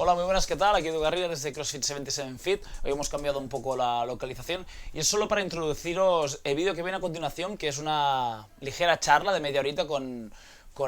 Hola, muy buenas, ¿qué tal? Aquí Edu Garriga desde CrossFit 77 Fit. Hoy hemos cambiado un poco la localización y es solo para introduciros el vídeo que viene a continuación, que es una ligera charla de media horita con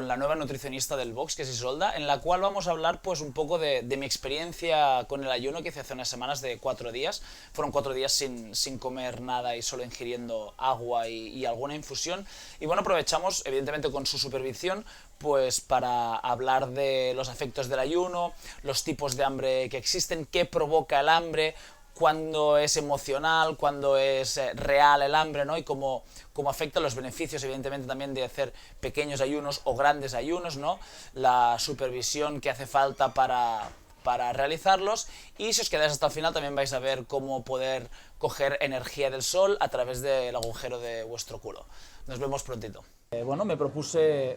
la nueva nutricionista del box, que es Isolda, en la cual vamos a hablar pues un poco de mi experiencia con el ayuno que hice hace unas semanas de 4 días. Fueron 4 días sin comer nada y solo ingiriendo agua y alguna infusión. Y bueno, aprovechamos, evidentemente con su supervisión, pues para hablar de los efectos del ayuno, los tipos de hambre que existen, qué provoca el hambre, cuándo es emocional, cuándo es real el hambre, ¿no? Y cómo afecta los beneficios, evidentemente, también de hacer pequeños ayunos o grandes ayunos, ¿no? La supervisión que hace falta para realizarlos, y si os quedáis hasta el final también vais a ver cómo poder coger energía del sol a través del agujero de vuestro culo. Nos vemos prontito. Bueno, me propuse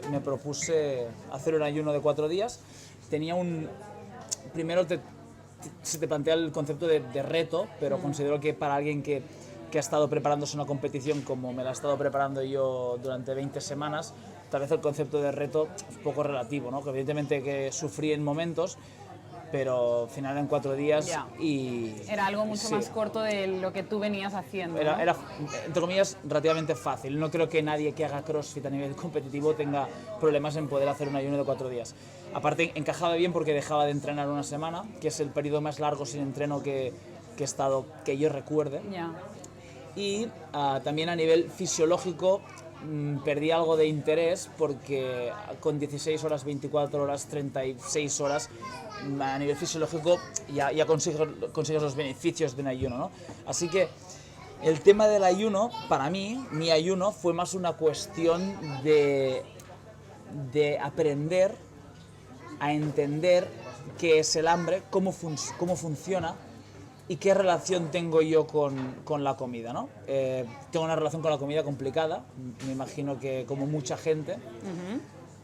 hacer un ayuno de 4 días. Tenía primero se te plantea el concepto de reto, pero considero que para alguien que ha estado preparándose una competición como me la he estado preparando yo durante 20 semanas, tal vez el concepto de reto es un poco relativo, ¿no? Que evidentemente que sufrí en momentos, pero al final en 4 días Ya. y... Era algo mucho sí. más corto de lo que tú venías haciendo, ¿no? Era, entre comillas, relativamente fácil. No creo que nadie que haga CrossFit a nivel competitivo tenga problemas en poder hacer un ayuno de 4 días. Aparte, encajaba bien porque dejaba de entrenar una semana, que es el periodo más largo sin entreno que he estado, que yo recuerde. Ya. Y también a nivel fisiológico perdí algo de interés porque con 16 horas, 24 horas, 36 horas, a nivel fisiológico ya consigues los beneficios de un ayuno, ¿no? Así que el tema del ayuno, para mí, mi ayuno fue más una cuestión de aprender a entender qué es el hambre, cómo funciona y qué relación tengo yo con la comida, ¿no? Tengo una relación con la comida complicada, me imagino que como mucha gente,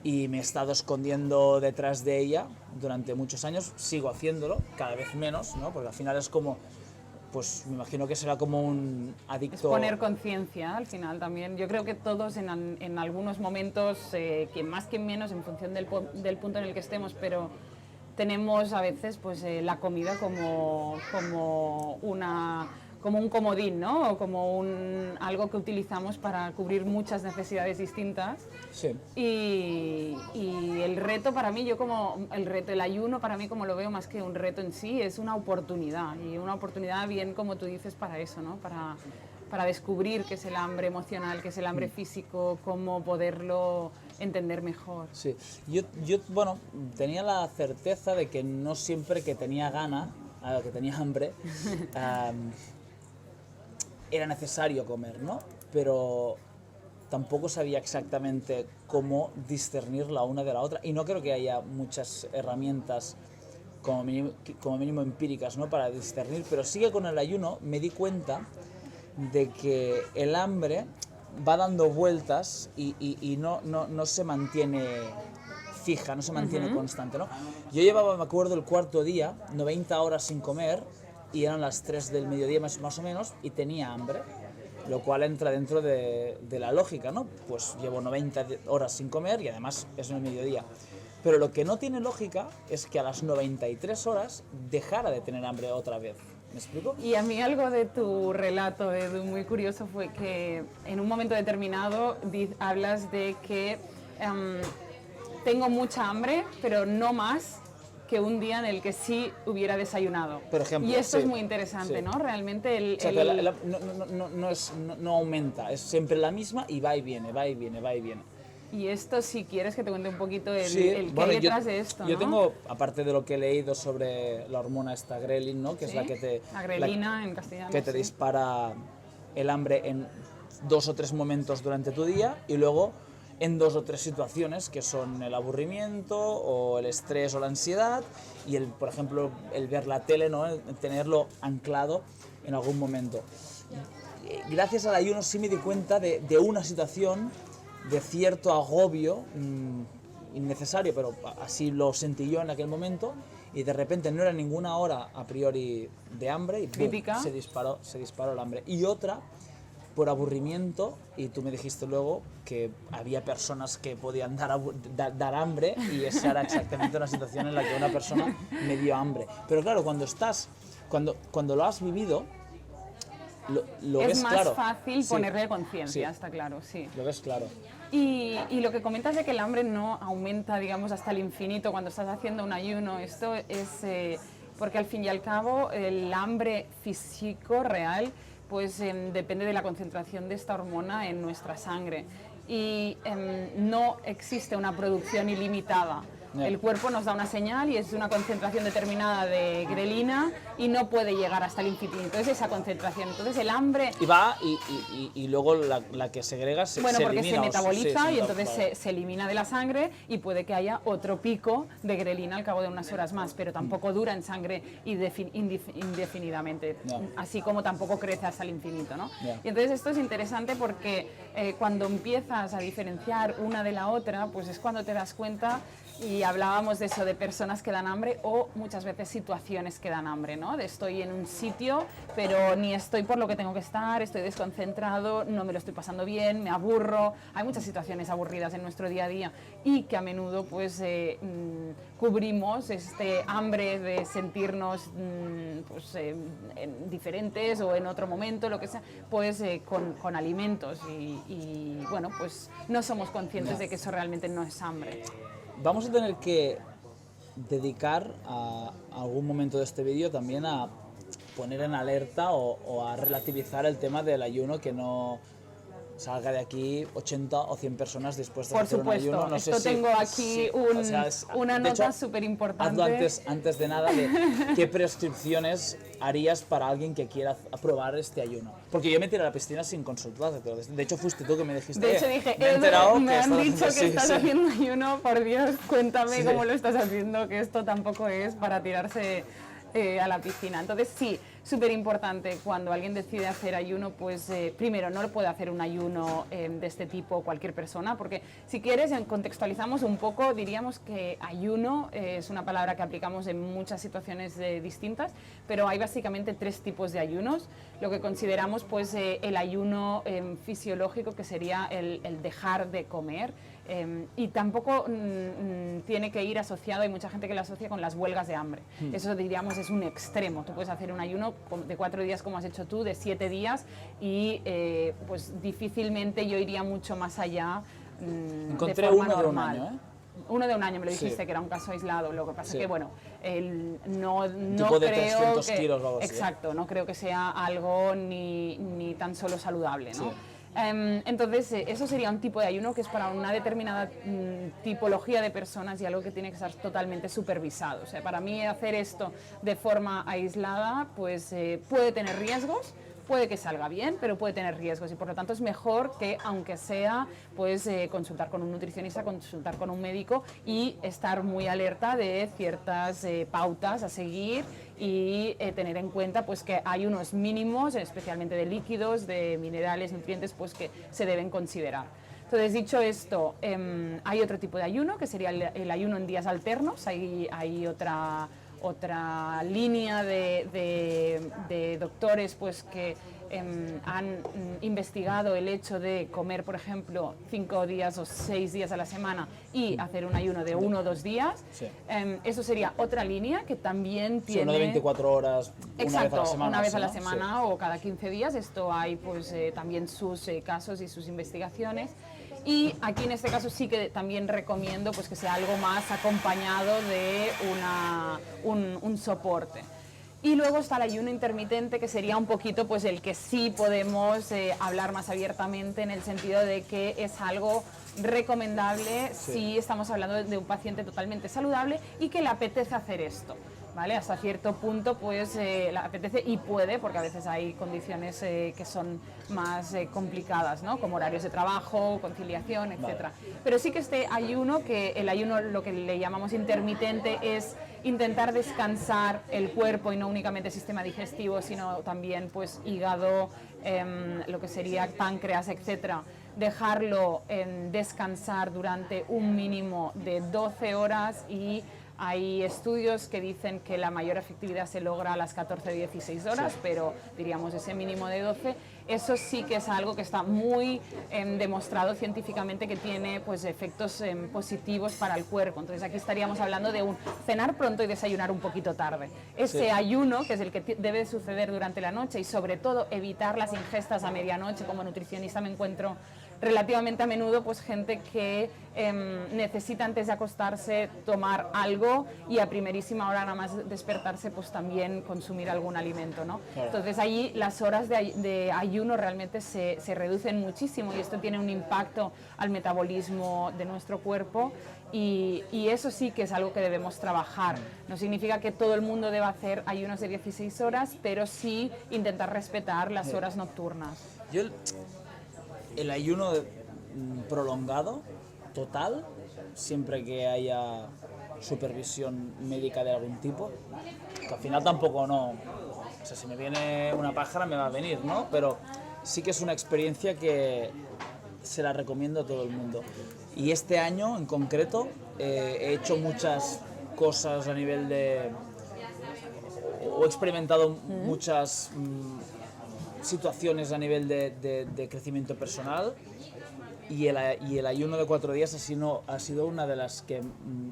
y me he estado escondiendo detrás de ella durante muchos años, sigo haciéndolo, cada vez menos, ¿no? Porque al final es como, pues me imagino que será como un adicto... Es poner conciencia al final también. Yo creo que todos en algunos momentos, que más que menos en función del punto en el que estemos, pero tenemos a veces pues la comida como un comodín, ¿no? O como algo que utilizamos para cubrir muchas necesidades distintas. Sí. Y el reto para mí, el ayuno para mí, como lo veo más que un reto en sí, es una oportunidad. Y una oportunidad, bien como tú dices, para eso, ¿no? Para descubrir qué es el hambre emocional, qué es el hambre físico, cómo poderlo entender mejor. Sí, yo bueno, tenía la certeza de que no siempre que tenía que tenía hambre, era necesario comer, ¿no? Pero tampoco sabía exactamente cómo discernir la una de la otra, y no creo que haya muchas herramientas como mínimo empíricas, ¿no? Para discernir, pero sí que con el ayuno me di cuenta de que el hambre va dando vueltas y no se mantiene fija, no se mantiene constante, ¿no? Yo llevaba, me acuerdo, el 4.º día, 90 horas sin comer, y eran las 3 del mediodía más o menos, y tenía hambre, lo cual entra dentro de la lógica, ¿no? Pues llevo 90 horas sin comer y además es en el mediodía. Pero lo que no tiene lógica es que a las 93 horas dejara de tener hambre otra vez. ¿Me explico? Y a mí algo de tu relato, Edu, muy curioso fue que en un momento determinado hablas de que tengo mucha hambre, pero no más que un día en el que sí hubiera desayunado. Por ejemplo, y esto sí, es muy interesante, sí. ¿no? Realmente O sea, que no aumenta, es siempre la misma y va y viene, va y viene, va y viene. Y esto, si quieres que te cuente un poquito Sí, qué bueno, hay detrás de esto, yo ¿no? tengo, aparte de lo que he leído sobre la hormona esta grelin, ¿no? Que ¿Sí? es la que te... La grelina en castellano, que te sí. dispara el hambre en 2 o 3 momentos durante tu día, y luego en 2 o 3 situaciones, que son el aburrimiento o el estrés o la ansiedad, y por ejemplo, el ver la tele, ¿no? El tenerlo anclado en algún momento. Gracias al ayuno sí me di cuenta de una situación de cierto agobio innecesario, pero así lo sentí yo en aquel momento, y de repente no era ninguna hora a priori de hambre y ¡pum!, Crítica. se disparó el hambre. Y otra por aburrimiento, y tú me dijiste luego que había personas que podían dar hambre, y esa era exactamente una situación en la que una persona me dio hambre. Pero claro, cuando lo has vivido, lo ves claro. Es más fácil Sí. ponerle conciencia, Sí. está claro, sí. Lo ves claro. Y lo que comentas de que el hambre no aumenta, digamos, hasta el infinito cuando estás haciendo un ayuno, esto es porque al fin y al cabo el hambre físico real pues depende de la concentración de esta hormona en nuestra sangre y no existe una producción ilimitada. El cuerpo nos da una señal y es una concentración determinada de grelina y no puede llegar hasta el infinito, es esa concentración. Entonces el hambre... Y va y luego la que segrega se Bueno, porque elimina. se metaboliza Sí, y entonces vale. se elimina de la sangre y puede que haya otro pico de grelina al cabo de unas horas más, pero tampoco dura en sangre indefinidamente, No. así como tampoco crece hasta el infinito, ¿no? Ya. Y entonces esto es interesante porque cuando empiezas a diferenciar una de la otra, pues es cuando te das cuenta. Y hablábamos de eso, de personas que dan hambre o muchas veces situaciones que dan hambre, ¿no? De estoy en un sitio, pero ni estoy por lo que tengo que estar, estoy desconcentrado, no me lo estoy pasando bien, me aburro. Hay muchas situaciones aburridas en nuestro día a día y que a menudo pues cubrimos este hambre de sentirnos diferentes o en otro momento, lo que sea, pues con alimentos y bueno, pues no somos conscientes de que eso realmente no es hambre. Vamos a tener que dedicar a algún momento de este vídeo también a poner en alerta o a relativizar el tema del ayuno, que no salga de aquí 80 o 100 personas después de Por hacer supuesto, un ayuno. No sé esto si, tengo aquí una de nota hecho, súper importante. hazlo antes de nada de qué prescripciones harías para alguien que quiera probar este ayuno. Porque yo me tiré a la piscina sin consultarte. De hecho, fuiste tú que me dijiste. De hecho dije, me he enterado me que han estás dicho haciendo- que sí, estás sí. haciendo ayuno, por Dios, cuéntame Sí. cómo lo estás haciendo, que esto tampoco es para tirarse a la piscina. Entonces sí, súper importante cuando alguien decide hacer ayuno, pues primero no puede hacer un ayuno de este tipo cualquier persona, porque si quieres contextualizamos un poco, diríamos que ayuno es una palabra que aplicamos en muchas situaciones distintas, pero hay básicamente tres tipos de ayunos. Lo que consideramos pues el ayuno fisiológico, que sería el dejar de comer, y tampoco tiene que ir asociado, hay mucha gente que lo asocia con las huelgas de hambre. Eso diríamos es un extremo. Tú puedes hacer un ayuno de 4 días como has hecho tú, de 7 días y pues difícilmente yo iría mucho más allá Encontré de forma uno de un normal. año, ¿eh? Uno de un año me lo Sí. dijiste, que era un caso aislado. Lo que pasa Sí. que, bueno, no tipo de creo 300 que... kilos o algo así, ¿eh? Exacto, no creo que sea algo ni tan solo saludable, ¿no? Sí. Entonces, eso sería un tipo de ayuno que es para una determinada tipología de personas y algo que tiene que estar totalmente supervisado. O sea, para mí hacer esto de forma aislada, pues puede tener riesgos. Puede que salga bien, pero puede tener riesgos y por lo tanto es mejor que, aunque sea, pues consultar con un nutricionista, consultar con un médico y estar muy alerta de ciertas pautas a seguir y tener en cuenta pues que hay unos mínimos, especialmente de líquidos, de minerales, nutrientes, pues que se deben considerar. Entonces, dicho esto, hay otro tipo de ayuno, que sería el ayuno en días alternos. Hay otra línea de doctores pues que han investigado el hecho de comer, por ejemplo, 5 días o 6 días a la semana y hacer un ayuno de 1 o 2 días. Sí. Eso sería otra línea que también Sí, tiene... uno de 24 horas, Exacto, una vez a la semana. una vez a la semana o cada 15 días. Esto hay pues también sus casos y sus investigaciones. Y aquí en este caso sí que también recomiendo pues que sea algo más acompañado de un soporte. Y luego está el ayuno intermitente, que sería un poquito pues el que sí podemos hablar más abiertamente, en el sentido de que es algo recomendable si estamos hablando de un paciente totalmente saludable y que le apetece hacer esto. ¿Vale? Hasta cierto punto pues le apetece y puede, porque a veces hay condiciones que son más complicadas, ¿no? Como horarios de trabajo, conciliación, etc. Vale. Pero sí que este ayuno, que el ayuno lo que le llamamos intermitente es intentar descansar el cuerpo y no únicamente el sistema digestivo, sino también pues hígado, lo que sería páncreas, etc. Dejarlo descansar durante un mínimo de 12 horas y Hay estudios que dicen que la mayor efectividad se logra a las 14-16 horas, Sí. pero diríamos ese mínimo de 12. Eso sí que es algo que está muy demostrado científicamente que tiene pues, efectos positivos para el cuerpo. Entonces aquí estaríamos hablando de un cenar pronto y desayunar un poquito tarde. Ese Sí. ayuno, que es el que debe suceder durante la noche, y sobre todo evitar las ingestas a medianoche. Como nutricionista me encuentro relativamente a menudo pues gente que necesita antes de acostarse tomar algo y a primerísima hora nada más despertarse pues también consumir algún alimento, ¿no? Claro. Entonces allí las horas de ayuno realmente se reducen muchísimo y esto tiene un impacto al metabolismo de nuestro cuerpo y eso sí que es algo que debemos trabajar. No significa que todo el mundo deba hacer ayunos de 16 horas, pero sí intentar respetar las horas nocturnas. Yo el ayuno prolongado, total, siempre que haya supervisión médica de algún tipo, que al final tampoco no, o sea, si me viene una pájara me va a venir, ¿no? Pero sí que es una experiencia que se la recomiendo a todo el mundo. Y este año en concreto he hecho muchas cosas a nivel de... o he experimentado muchas situaciones a nivel de crecimiento personal y el ayuno de 4 días ha sido una de las que,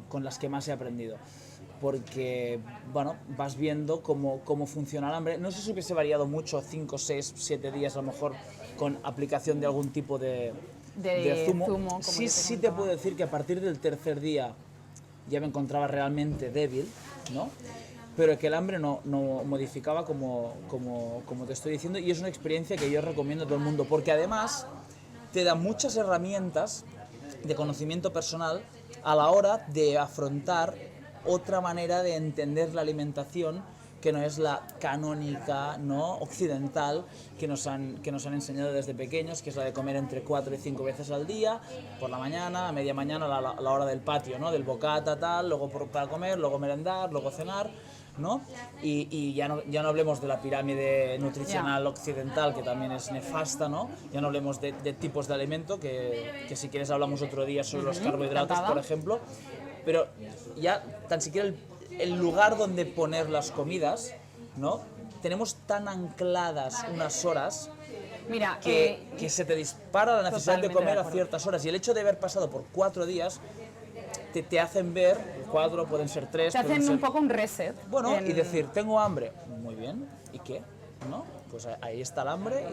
con las que más he aprendido. Porque, bueno, vas viendo cómo funciona el hambre. No sé si hubiese variado mucho, 5, 6, 7 días a lo mejor, con aplicación de algún tipo de zumo. como Sí, yo sí te comentaba. puedo decir que a partir del tercer día ya me encontraba realmente débil, ¿no? Pero que el hambre no modificaba como te estoy diciendo, y es una experiencia que yo recomiendo a todo el mundo, porque además te da muchas herramientas de conocimiento personal a la hora de afrontar otra manera de entender la alimentación que no es la canónica, ¿no?, occidental que nos han enseñado desde pequeños, que es la de comer entre 4 y 5 veces al día, por la mañana, a media mañana, a la hora del patio, ¿no?, del bocata, tal, luego para comer, luego merendar, luego cenar, ¿no? Y ya no hablemos de la pirámide nutricional occidental, que también es nefasta, ¿no? Ya no hablemos de tipos de alimento, que si quieres hablamos otro día sobre los carbohidratos, encantada. por ejemplo. Pero ya tan siquiera el lugar donde poner las comidas, ¿no? Tenemos tan ancladas unas horas Mira, que se te dispara la necesidad de totalmente de comer a acuerdo. ciertas horas. Y el hecho de haber pasado por 4 días te hacen ver, 4 pueden ser 3, te hacen un poco un reset. bueno, en- y decir, tengo hambre. Muy bien, ¿y qué? ¿No? Pues ahí está el hambre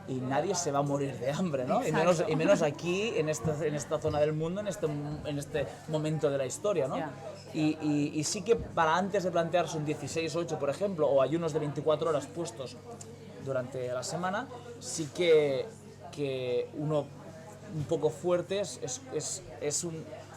y nadie se va a morir de hambre, ¿no? Exacto. Y menos aquí, en esta zona del mundo, en este momento de la historia, ¿no? Ya. Y sí que para antes de plantearse un 16-8, por ejemplo, o ayunos de 24 horas puestos durante la semana, sí que uno un poco fuerte es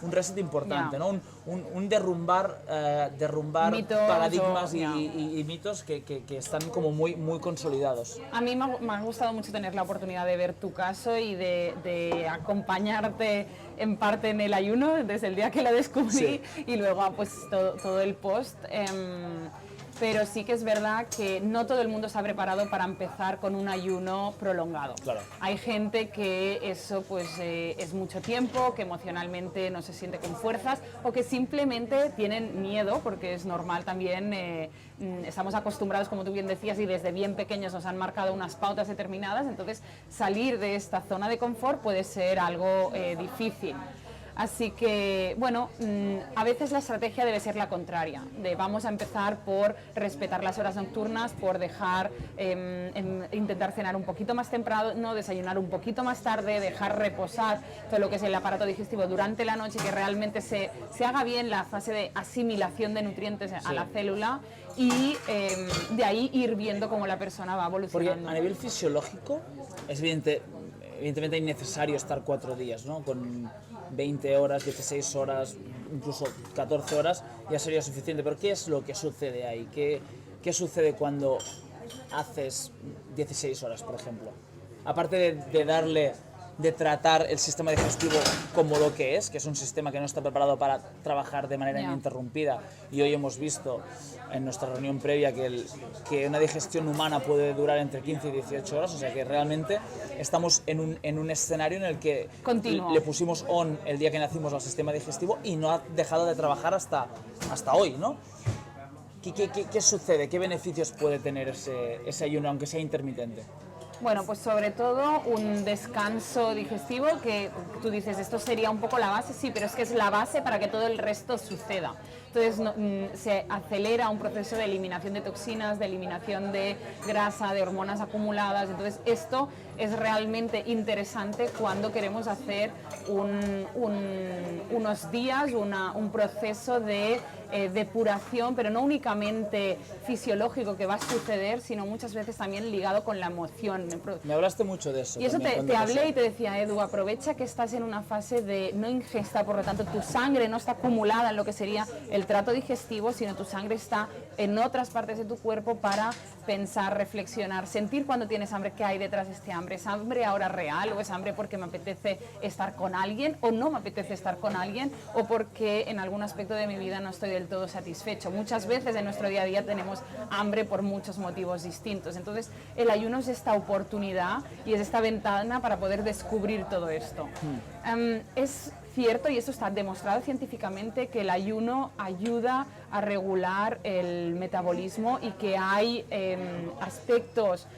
un reset importante, Ya. ¿no? Un derrumbar Mitos paradigmas o- ya. y mitos que están como muy consolidados. A mí me ha gustado mucho tener la oportunidad de ver tu caso y de acompañarte en parte en el ayuno desde el día que lo descubrí Sí. y luego pues todo el post. Pero sí que es verdad que no todo el mundo está preparado para empezar con un ayuno prolongado. Claro. Hay gente que eso pues es mucho tiempo, que emocionalmente no se siente con fuerzas o que simplemente tienen miedo, porque es normal también, estamos acostumbrados, como tú bien decías, y desde bien pequeños nos han marcado unas pautas determinadas, entonces salir de esta zona de confort puede ser algo difícil. Así que, bueno, a veces la estrategia debe ser la contraria, de vamos a empezar por respetar las horas nocturnas, por dejar, intentar cenar un poquito más temprano, desayunar un poquito más tarde, dejar reposar todo lo que es el aparato digestivo durante la noche, que realmente se haga bien la fase de asimilación de nutrientes a la célula y de ahí ir viendo cómo la persona va Porque evolucionando. a nivel fisiológico es evidentemente innecesario estar 4 días, ¿no? Con 20 horas, 16 horas, incluso 14 horas ya sería suficiente. Pero ¿qué es lo que sucede ahí? ¿Qué sucede cuando haces 16 horas, por ejemplo? Aparte de darle de tratar el sistema digestivo como lo que es un sistema que no está preparado para trabajar de manera ininterrumpida. Y hoy hemos visto en nuestra reunión previa que una digestión humana puede durar entre 15 y 18 horas, o sea que realmente estamos en un escenario en el que le pusimos on el día que nacimos al sistema digestivo y no ha dejado de trabajar hasta hoy, ¿no? ¿Qué sucede? ¿Qué beneficios puede tener ese ayuno, aunque sea intermitente? Bueno, pues sobre todo un descanso digestivo, que tú dices, esto sería un poco la base, sí, pero es que es la base para que todo el resto suceda. Entonces se acelera un proceso de eliminación de toxinas, de eliminación de grasa, de hormonas acumuladas. Entonces esto es realmente interesante cuando queremos hacer unos días, un proceso de depuración, pero no únicamente fisiológico que va a suceder, sino muchas veces también ligado con la emoción. Me hablaste mucho de eso. Y eso te hablé y te decía, Edu, aprovecha que estás en una fase de no ingesta, por lo tanto tu sangre no está acumulada en lo que sería el trato digestivo, sino tu sangre está en otras partes de tu cuerpo para pensar, reflexionar, sentir cuando tienes hambre, qué hay detrás de este hambre. ¿Es hambre ahora real o es hambre porque me apetece estar con alguien o no me apetece estar con alguien o porque en algún aspecto de mi vida no estoy del todo satisfecho? Muchas veces en nuestro día a día tenemos hambre por muchos motivos distintos. Entonces el ayuno es esta oportunidad y es esta ventana para poder descubrir todo esto. Es cierto, y esto está demostrado científicamente, que el ayuno ayuda a regular el metabolismo y que hay aspectos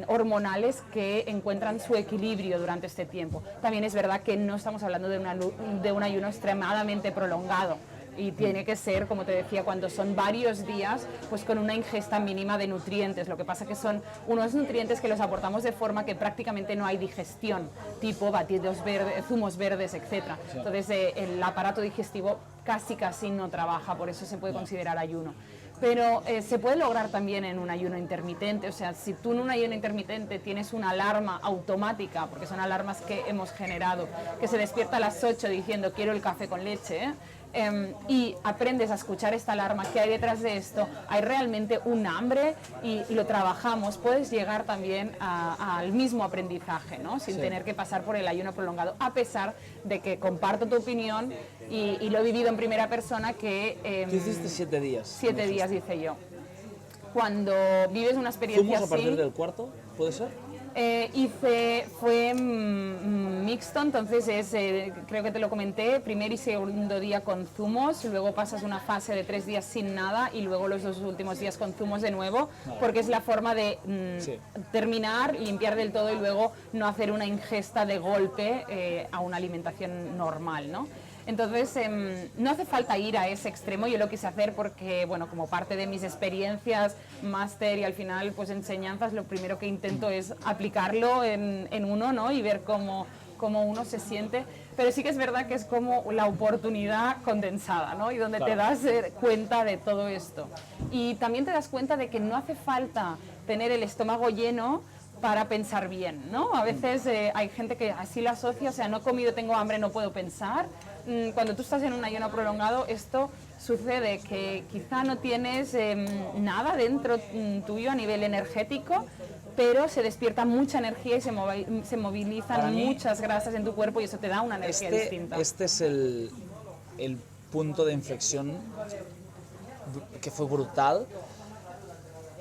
hormonales que encuentran su equilibrio durante este tiempo. También es verdad que no estamos hablando de un ayuno extremadamente prolongado. Y tiene que ser, como te decía, cuando son varios días, pues con una ingesta mínima de nutrientes. Lo que pasa que son unos nutrientes que los aportamos de forma que prácticamente no hay digestión, tipo batidos verdes, zumos verdes, etc. Sí. Entonces el aparato digestivo casi no trabaja, por eso se puede considerar ayuno. Pero se puede lograr también en un ayuno intermitente, o sea, si tú en un ayuno intermitente tienes una alarma automática, porque son alarmas que hemos generado, que se despierta a las 8 diciendo quiero el café con leche, y aprendes a escuchar esta alarma, ¿qué hay detrás de esto? Hay realmente un hambre y lo trabajamos, puedes llegar también al mismo aprendizaje, ¿no? Sin tener que pasar por el ayuno prolongado, a pesar de que comparto tu opinión y lo he vivido en primera persona que... ¿Tú hiciste 7 días? 7 días hice yo. Cuando vives una experiencia así... ¿Fuimos a partir del cuarto? ¿Puede ser? Fue mixto, entonces creo que te lo comenté, primer y segundo día con zumos, luego pasas una fase de 3 días sin nada y luego los 2 últimos días con zumos de nuevo, porque es la forma de terminar, limpiar del todo y luego no hacer una ingesta de golpe a una alimentación normal, ¿no? Entonces, no hace falta ir a ese extremo, yo lo quise hacer porque, bueno, como parte de mis experiencias, máster y al final, pues enseñanzas, lo primero que intento es aplicarlo en uno, ¿no? Y ver cómo uno se siente, pero sí que es verdad que es como la oportunidad condensada, ¿no? Y donde te das cuenta de todo esto. Y también te das cuenta de que no hace falta tener el estómago lleno para pensar bien, ¿no? A veces hay gente que así lo asocia, o sea, no he comido, tengo hambre, no puedo pensar. Cuando tú estás en un ayuno prolongado, esto sucede que quizá no tienes nada dentro tuyo a nivel energético, pero se despierta mucha energía y se movilizan muchas grasas en tu cuerpo y eso te da una energía distinta. Este es el punto de inflexión que fue brutal.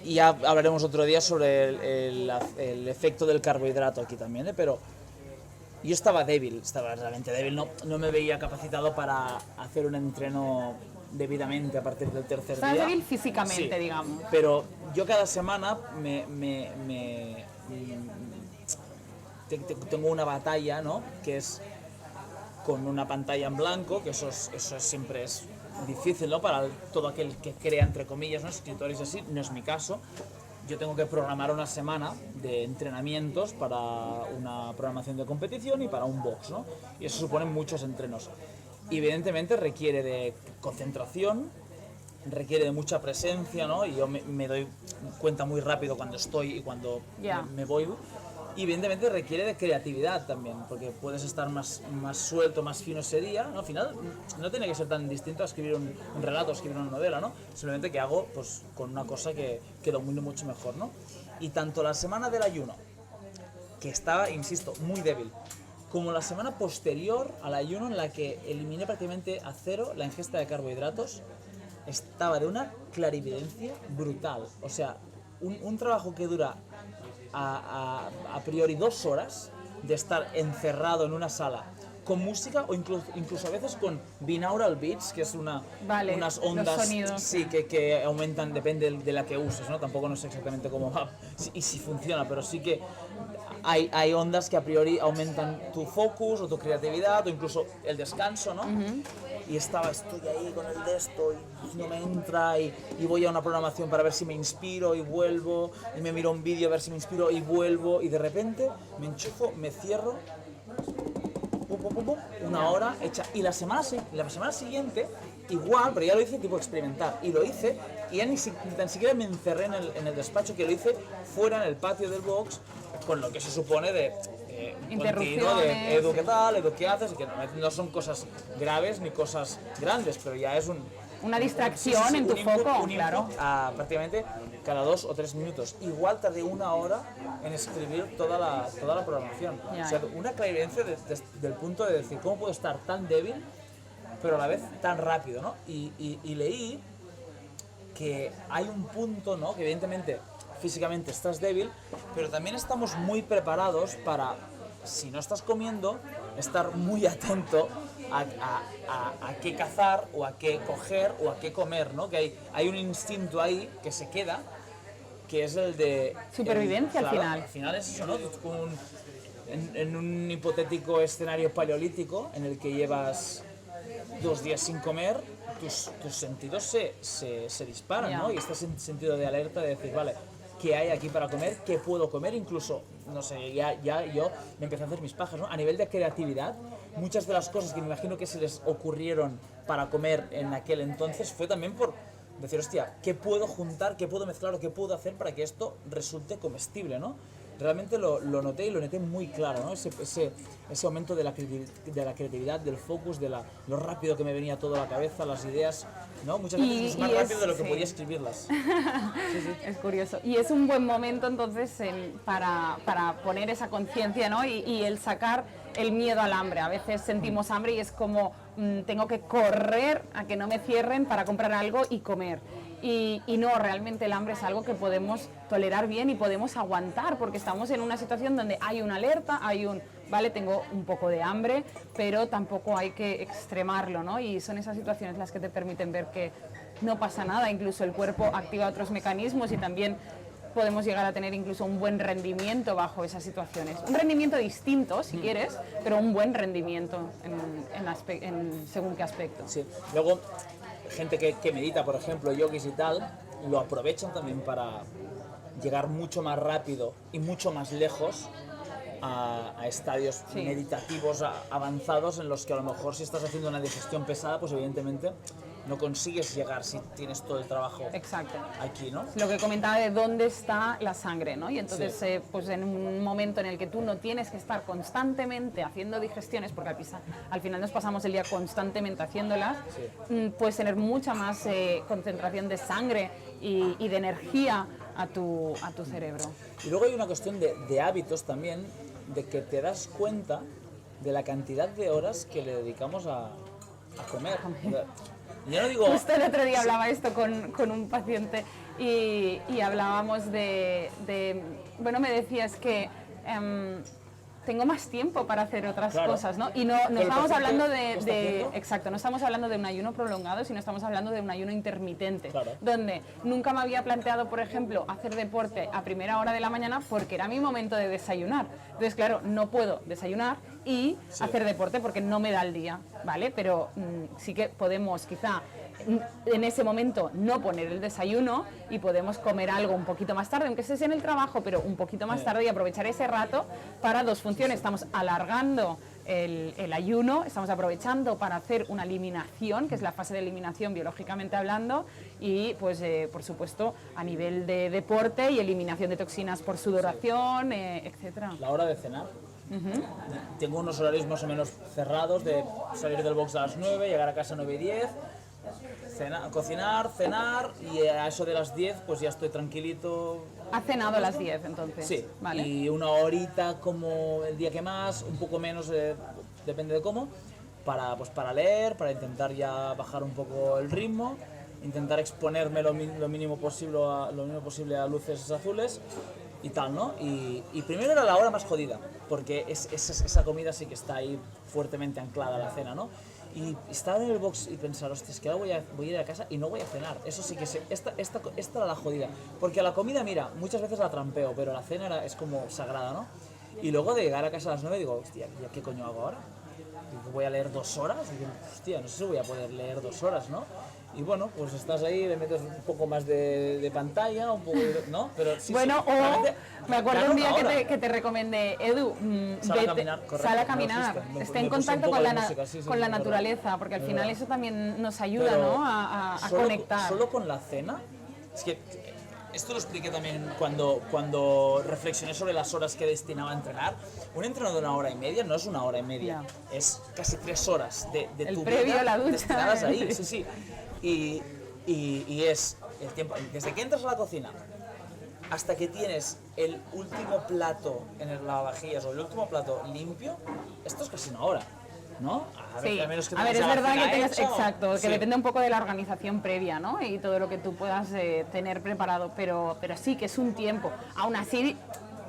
Y ya hablaremos otro día sobre el efecto del carbohidrato aquí también, pero yo estaba realmente débil, no me veía capacitado para hacer un entreno debidamente a partir del tercer día. Estás débil físicamente, digamos. Pero yo cada semana tengo una batalla, ¿no? Que es con una pantalla en blanco, que eso siempre es difícil, ¿no? Para todo aquel que crea, entre comillas, ¿no? Escritores así, no es mi caso. Yo tengo que programar una semana de entrenamientos para una programación de competición y para un box, ¿no? Y eso supone muchos entrenos. Y evidentemente requiere de concentración, requiere de mucha presencia, ¿no? Y yo me doy cuenta muy rápido cuando estoy y cuando me voy. Y evidentemente requiere de creatividad también, porque puedes estar más suelto, más fino ese día, ¿no? Al final no tiene que ser tan distinto a escribir un relato, escribir una novela, ¿no? Simplemente que hago pues, con una cosa que domino mucho mejor, ¿no? Y tanto la semana del ayuno, que estaba, insisto, muy débil, como la semana posterior al ayuno, en la que eliminé prácticamente a cero la ingesta de carbohidratos, estaba de una clarividencia brutal. O sea, un trabajo que dura a priori 2 horas de estar encerrado en una sala con música, o incluso a veces con binaural beats, que es unas ondas, los sonidos. sí, que aumentan, depende de la que uses, ¿no? Tampoco no sé exactamente cómo va y si funciona, pero sí que hay ondas que a priori aumentan tu focus o tu creatividad o incluso el descanso, ¿no? Y estoy ahí con el de esto y no me entra y voy a una programación para ver si me inspiro y vuelvo, y me miro un vídeo a ver si me inspiro y vuelvo, y de repente me enchufo, me cierro, una hora hecha. Y la semana siguiente igual, pero ya lo hice tipo experimentar, y lo hice y ya ni tan siquiera me encerré en el despacho, que lo hice fuera en el patio del box, con lo que se supone de continuo, de Edu, ¿qué tal? Edu, ¿qué haces? Y que no son cosas graves ni cosas grandes, pero ya es una distracción en tu foco, claro. Prácticamente cada 2 o 3 minutos. Igual tardé 1 hora en escribir toda la programación. O sea, una clarividencia del punto de decir, ¿cómo puedo estar tan débil, pero a la vez tan rápido, ¿no? Y leí que hay un punto, ¿no? Que evidentemente físicamente estás débil, pero también estamos muy preparados para, si no estás comiendo, estar muy atento a qué cazar o a qué coger o a qué comer, ¿no? Que hay un instinto ahí que se queda, que es el de supervivencia. Claro, al final. Al final es eso, ¿no? En un hipotético escenario paleolítico en el que llevas 2 días sin comer, tus sentidos se disparan, ¿no? Y estás en sentido de alerta de decir, vale, ¿qué hay aquí para comer? ¿Qué puedo comer? Incluso, no sé, ya yo me empecé a hacer mis pajas, ¿no? A nivel de creatividad, muchas de las cosas que me imagino que se les ocurrieron para comer en aquel entonces fue también por decir, hostia, ¿qué puedo juntar, qué puedo mezclar o qué puedo hacer para que esto resulte comestible, ¿no? Realmente lo noté, y lo noté muy claro, ¿no? Ese aumento de la creatividad, del focus, de lo rápido que me venía todo a la cabeza, las ideas, ¿no? Muchas veces más rápido de lo que podía escribirlas. Sí. Es curioso. Y es un buen momento entonces para poner esa conciencia, ¿no? Y el sacar el miedo al hambre. A veces sentimos hambre y es como tengo que correr a que no me cierren para comprar algo y comer. Y no, realmente el hambre es algo que podemos tolerar bien y podemos aguantar, porque estamos en una situación donde hay una alerta, vale, tengo un poco de hambre, pero tampoco hay que extremarlo, ¿no? Y son esas situaciones las que te permiten ver que no pasa nada, incluso el cuerpo activa otros mecanismos y también podemos llegar a tener incluso un buen rendimiento bajo esas situaciones. Un rendimiento distinto, si quieres, pero un buen rendimiento en según qué aspecto. Sí. Luego, gente que medita, por ejemplo, yogis y tal, lo aprovechan también para llegar mucho más rápido y mucho más lejos a estadios meditativos avanzados, en los que a lo mejor si estás haciendo una digestión pesada, pues evidentemente no consigues llegar si tienes todo el trabajo aquí, ¿no? Lo que comentaba de dónde está la sangre, ¿no? Y entonces, pues en un momento en el que tú no tienes que estar constantemente haciendo digestiones, porque al final nos pasamos el día constantemente haciéndolas, puedes tener mucha más concentración de sangre y de energía a tu cerebro. Y luego hay una cuestión de hábitos también, de que te das cuenta de la cantidad de horas que le dedicamos a comer. Yo no digo... Justo el otro día hablaba esto con un paciente y hablábamos bueno, me decías que tengo más tiempo para hacer otras cosas, ¿no? Y no estamos hablando exacto, no estamos hablando de un ayuno prolongado, sino estamos hablando de un ayuno intermitente, donde nunca me había planteado, por ejemplo, hacer deporte a primera hora de la mañana porque era mi momento de desayunar. Entonces, claro, no puedo desayunar y hacer deporte porque no me da el día, ¿vale? Pero sí que podemos quizá en ese momento no poner el desayuno y podemos comer algo un poquito más tarde, aunque estés en el trabajo, pero un poquito más tarde, y aprovechar ese rato para dos funciones. Estamos alargando el ayuno, estamos aprovechando para hacer una eliminación, que es la fase de eliminación biológicamente hablando, y pues por supuesto a nivel de deporte y eliminación de toxinas por sudoración, etcétera. La hora de cenar. Tengo unos horarios más o menos cerrados, de salir del box a las 9, llegar a casa a 9:10, cocinar, cenar y a eso de las 10 pues ya estoy tranquilito. ¿Has cenado a las 10 entonces? Sí, Vale. y una horita como el día que más, un poco menos, depende de cómo, para leer, para intentar ya bajar un poco el ritmo, intentar exponerme lo mínimo posible a luces azules y tal, ¿no? Y primero era la hora más jodida, porque esa comida sí que está ahí fuertemente anclada a la cena, ¿no? Y estaba en el box y pensar, hostia, es que ahora voy a ir a casa y no voy a cenar. Eso sí que esta era la jodida. Porque a la comida, mira, muchas veces la trampeo, pero la cena es como sagrada, ¿no? Y luego de llegar a casa a las 9 digo, hostia, ¿ya qué coño hago ahora? Digo, ¿voy a leer 2 horas? Y digo, hostia, no sé si voy a poder leer 2 horas, ¿no? Y bueno, pues estás ahí, le metes un poco más de pantalla, un poco de, ¿no? Pero sí, Bueno, sí, o me acuerdo un día que te recomendé, Edu, Sal a caminar, correcto, sal a me caminar, lo esté en puse un contacto poco con de la, música, sí, sí, con la es verdad. naturaleza, porque al Es final verdad. eso también nos ayuda, Pero ¿no? a conectar. Solo con la cena, es que esto lo expliqué también cuando reflexioné sobre las horas que destinaba a entrenar. Un entreno de 1 hora y media no es 1 hora y media, es casi 3 horas de El tu previo, vida la ducha, destinadas ahí, sí. sí, sí. Y es el tiempo, desde que entras a la cocina hasta que tienes el último plato en el lavavajillas o el último plato limpio, esto es casi 1 hora, ¿no? Sí, a menos que a ver, es tengas la verdad que cena tengas, hecha, exacto, que sí. depende un poco de la organización previa, ¿no? Y todo lo que tú puedas tener preparado, pero sí que es un tiempo. Aún así,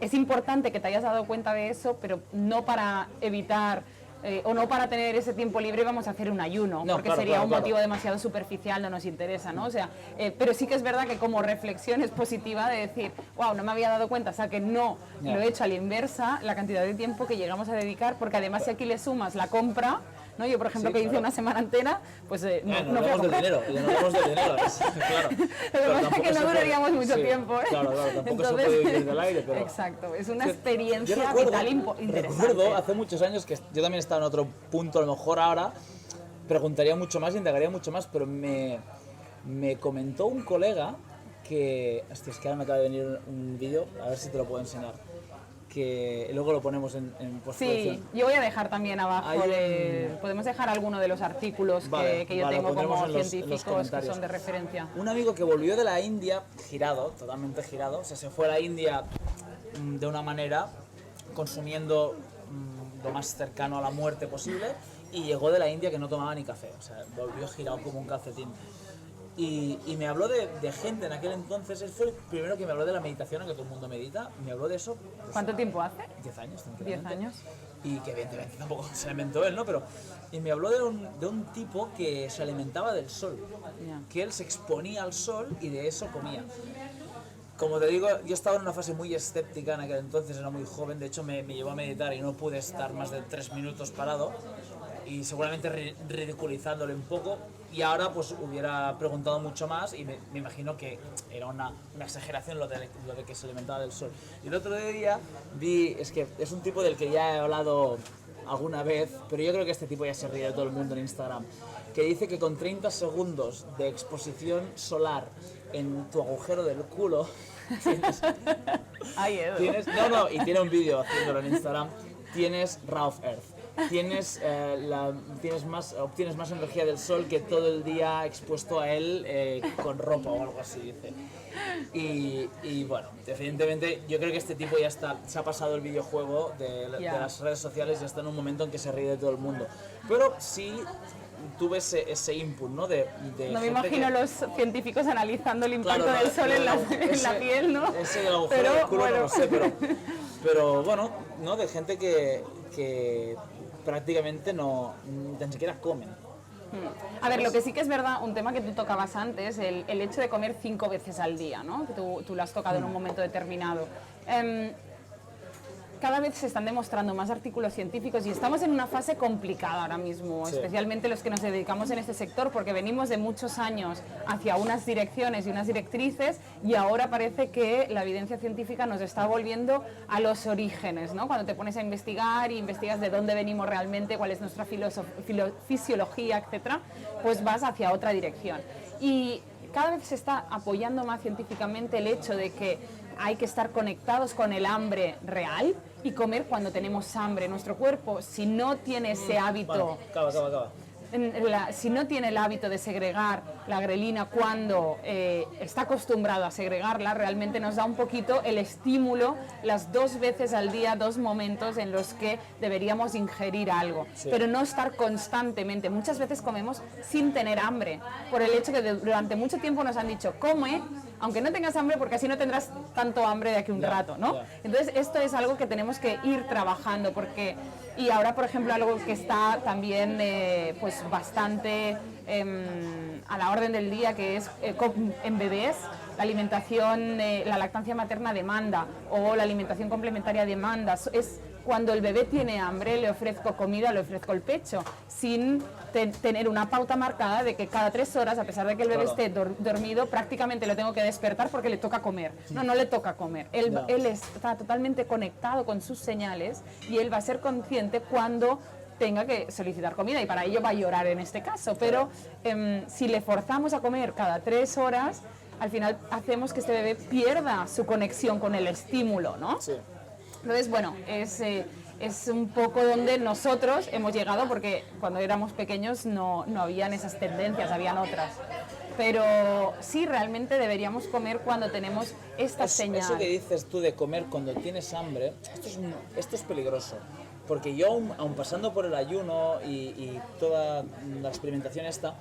es importante que te hayas dado cuenta de eso, pero no para evitar o no para tener ese tiempo libre vamos a hacer un ayuno, No, porque claro, sería claro, un claro. motivo demasiado superficial, no nos interesa, ¿no? O sea, pero sí que es verdad que como reflexión es positiva de decir, wow, no me había dado cuenta, o sea, que no Ya. lo he hecho a la inversa, la cantidad de tiempo que llegamos a dedicar, porque además si aquí le sumas la compra, ¿no? Yo, por ejemplo, Sí, que hice claro. una semana entera, pues no, Nos no fui a hablamos del comprar. dinero, y nos hablamos del dinero, claro. Lo que pasa es que no duraríamos mucho tiempo, ¿eh? Claro, tampoco se puede vivir del aire, pero... Exacto, es una Yo experiencia recuerdo, vital interesante. recuerdo hace muchos años que yo también estaba en otro punto, a lo mejor ahora preguntaría mucho más, indagaría mucho más, pero me comentó un colega que... Hostia, es que ahora me acaba de venir un vídeo, a ver si te lo puedo enseñar, que luego lo ponemos en postproducción. Sí, yo voy a dejar también abajo, Hay podemos dejar alguno de los artículos Vale, que yo vale, tengo lo pondremos como en los científicos que comentarios. son de referencia. Un amigo que volvió de la India, girado, totalmente girado, o sea, se fue a la India de una manera, consumiendo lo más cercano a la muerte posible, y llegó de la India que no tomaba ni café, o sea, volvió girado como un calcetín. Y me habló de gente en aquel entonces, él fue el primero que me habló de la meditación, en que todo el mundo medita, me habló de eso. Pues, ¿Cuánto tiempo hace? 10 años, 10 años. y que evidentemente tampoco se alimentó él, ¿no? Pero, y me habló de un tipo que se alimentaba del sol, Ya. que él se exponía al sol y de eso comía. Como te digo, yo estaba en una fase muy escéptica en aquel entonces, era muy joven, de hecho me llevó a meditar y no pude estar más de 3 minutos parado y seguramente ridiculizándole un poco, y ahora pues hubiera preguntado mucho más y me imagino que era una exageración lo de que se alimentaba del sol. Y el otro día vi, es que es un tipo del que ya he hablado alguna vez, pero yo creo que este tipo ya se ríe de todo el mundo en Instagram, que dice que con 30 segundos de exposición solar en tu agujero del culo Ay, Edu. y tiene un vídeo haciéndolo en Instagram, tienes raw earth. Obtienes más energía del sol que todo el día expuesto a él con ropa o algo así, dice. Y bueno, evidentemente yo creo que este tipo ya está, se ha pasado el videojuego de las redes sociales, ya está en un momento en que se ríe de todo el mundo. Pero sí tuve ese input, ¿no? No me imagino los científicos analizando el impacto del sol en la piel, ¿no? Ese del agujero del culo no lo sé, pero bueno, ¿no? De gente que prácticamente no ni siquiera comen. A ver, lo que sí que es verdad, un tema que tú tocabas antes, el hecho de comer 5 veces al día, ¿no? Que tú lo has tocado en un momento determinado. Cada vez se están demostrando más artículos científicos y estamos en una fase complicada ahora mismo, Sí. especialmente los que nos dedicamos en este sector, porque venimos de muchos años hacia unas direcciones y unas directrices y ahora parece que la evidencia científica nos está volviendo a los orígenes, ¿no? Cuando te pones a investigar y investigas de dónde venimos realmente, cuál es nuestra fisiología, etcétera, pues vas hacia otra dirección. Y cada vez se está apoyando más científicamente el hecho de que hay que estar conectados con el hambre real y comer cuando tenemos hambre. Nuestro cuerpo, si no tiene ese hábito... Bueno, acaba. si no tiene el hábito de segregar la grelina cuando está acostumbrado a segregarla, realmente nos da un poquito el estímulo las 2 veces al día, 2 momentos en los que deberíamos ingerir algo, pero no estar constantemente. Muchas veces comemos sin tener hambre, por el hecho que durante mucho tiempo nos han dicho, come, aunque no tengas hambre, porque así no tendrás tanto hambre de aquí un rato, ¿no? Entonces, esto es algo que tenemos que ir trabajando, porque... Y ahora, por ejemplo, algo que está también pues bastante a la orden del día, que es en bebés, la alimentación, la lactancia materna demanda, o la alimentación complementaria demanda. Es cuando el bebé tiene hambre, le ofrezco comida, le ofrezco el pecho, sin tener una pauta marcada de que cada 3 horas, a pesar de que el bebé esté dormido, prácticamente lo tengo que despertar porque le toca comer. No le toca comer. Él está totalmente conectado con sus señales y él va a ser consciente cuando tenga que solicitar comida, y para ello va a llorar en este caso. Pero si le forzamos a comer cada 3 horas, al final hacemos que este bebé pierda su conexión con el estímulo, ¿no? Sí. Entonces, bueno, es un poco donde nosotros hemos llegado, porque cuando éramos pequeños no habían esas tendencias, habían otras. Pero sí, realmente deberíamos comer cuando tenemos esta señal. Eso que dices tú de comer cuando tienes hambre, esto es peligroso. Porque yo, aun pasando por el ayuno y toda la experimentación esta,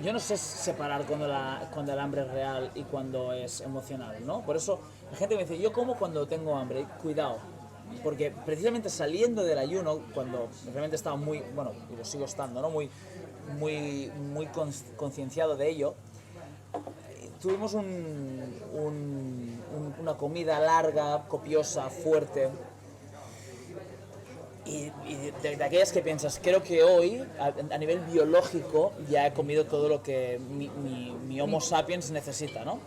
yo no sé separar cuando el hambre es real y cuando es emocional, ¿no? Por eso la gente me dice, yo como cuando tengo hambre. Cuidado, porque precisamente saliendo del ayuno, cuando realmente estaba muy, bueno, y lo sigo estando, ¿no? muy concienciado de ello, tuvimos una comida larga, copiosa, fuerte, y de aquellas que piensas, creo que hoy, a nivel biológico, ya he comido todo lo que mi Homo sapiens necesita, ¿no?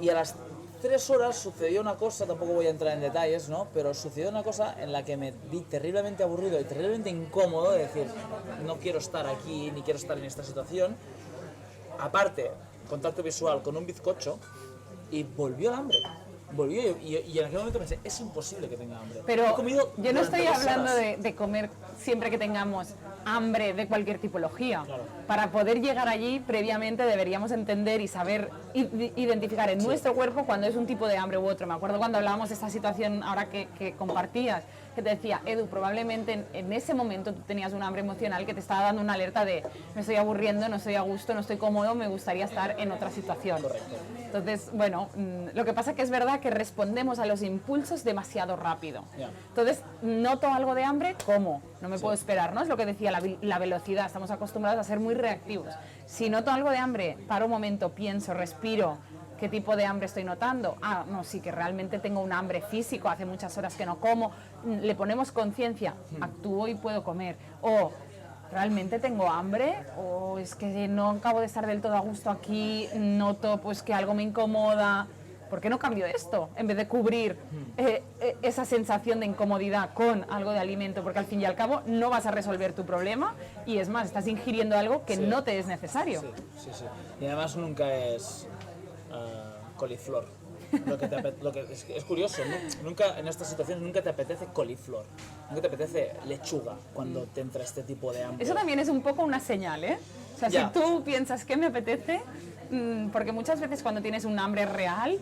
Y a las 3 horas sucedió una cosa, tampoco voy a entrar en detalles, ¿no? Pero sucedió una cosa en la que me vi terriblemente aburrido y terriblemente incómodo de decir, no quiero estar aquí, ni quiero estar en esta situación. Aparte, contacto visual con un bizcocho, y volvió el hambre. Volvió y en aquel momento pensé, es imposible que tenga hambre. Pero yo no estoy hablando de comer siempre que tengamos hambre de cualquier tipología. Claro. Para poder llegar allí, previamente deberíamos entender y saber identificar en nuestro cuerpo cuando es un tipo de hambre u otro. Me acuerdo cuando hablábamos de esta situación ahora que compartías, que te decía, Edu, probablemente en ese momento tú tenías un hambre emocional que te estaba dando una alerta de me estoy aburriendo, no estoy a gusto, no estoy cómodo, me gustaría estar en otra situación. Correcto. Entonces, bueno, lo que pasa es que es verdad que respondemos a los impulsos demasiado rápido. Entonces, noto algo de hambre, ¿cómo? No me puedo esperar, ¿no? Es lo que decía, la velocidad, estamos acostumbrados a ser muy reactivos. Si noto algo de hambre, paro un momento, pienso, respiro, ¿qué tipo de hambre estoy notando? Ah, no, sí que realmente tengo un hambre físico, hace muchas horas que no como, le ponemos conciencia, actúo y puedo comer. O ¿realmente tengo hambre? ¿O es que no acabo de estar del todo a gusto aquí, noto pues que algo me incomoda? ¿Por qué no cambio esto? En vez de cubrir esa sensación de incomodidad con algo de alimento, porque al fin y al cabo no vas a resolver tu problema y es más, estás ingiriendo algo que no te es necesario. Sí. Y además nunca es coliflor. Es curioso, ¿no? Nunca en estas situaciones nunca te apetece coliflor, nunca te apetece lechuga cuando te entra este tipo de hambre. Eso también es un poco una señal, ¿eh? O sea, si tú piensas que me apetece, porque muchas veces cuando tienes un hambre real,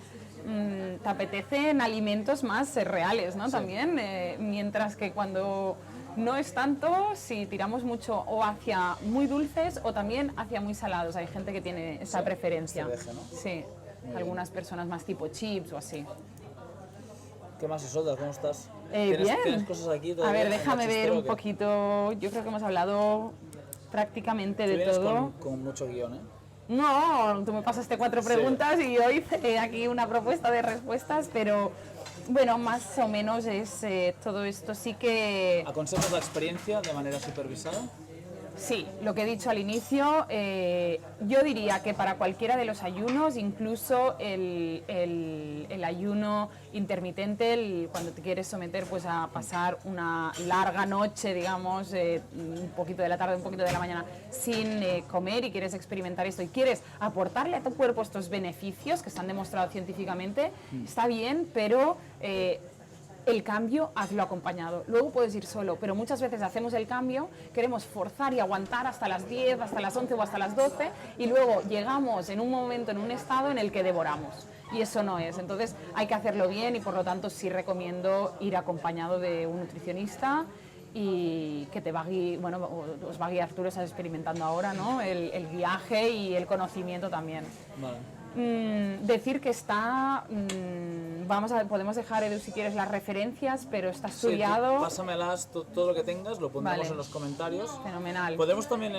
te apetecen alimentos más reales, ¿no? Sí. También, mientras que cuando no es tanto, si tiramos mucho o hacia muy dulces o también hacia muy salados. Hay gente que tiene esa preferencia. Este deje, ¿no? Sí. Algunas personas más tipo chips o así. ¿Qué más, Isolda? ¿Cómo estás? Bien. ¿Tienes cosas aquí? A ver, déjame ver un poquito. Yo creo que hemos hablado prácticamente de todo. Con mucho guión, ¿eh? No, tú me pasaste 4 preguntas y yo hice aquí una propuesta de respuestas, pero bueno, más o menos es todo esto. Sí que... ¿Aconsejas la experiencia de manera supervisada? Sí, lo que he dicho al inicio, yo diría que para cualquiera de los ayunos, incluso el ayuno intermitente, cuando te quieres someter pues a pasar una larga noche, digamos, un poquito de la tarde, un poquito de la mañana, sin comer y quieres experimentar esto y quieres aportarle a tu cuerpo estos beneficios que están demostrados científicamente, está bien, pero el cambio hazlo acompañado. Luego puedes ir solo, pero muchas veces hacemos el cambio, queremos forzar y aguantar hasta las 10, hasta las 11 o hasta las 12 y luego llegamos en un momento, en un estado en el que devoramos. Y eso no es. Entonces hay que hacerlo bien y por lo tanto sí recomiendo ir acompañado de un nutricionista y que te va a guiar, bueno, os va a guiar, tú lo estás experimentando ahora, ¿no? El viaje y el conocimiento también. Vale. Decir que está, podemos dejar, Edu, si quieres las referencias, pero está estudiado. Sí, pásamelas, todo lo que tengas, lo pondremos Vale. en los comentarios. Fenomenal. Podremos también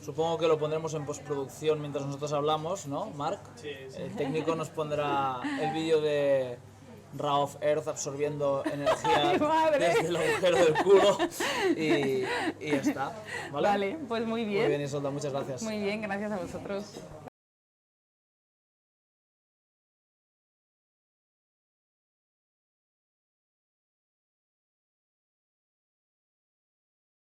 supongo que lo pondremos en postproducción mientras nosotros hablamos, ¿no, Marc? Sí. El técnico nos pondrá el vídeo de Raw Earth absorbiendo energía ¡Ay, madre! desde el agujero del culo y ya está, ¿vale? Vale, pues muy bien. Muy bien, Isolda, muchas gracias. Muy bien, gracias a vosotros.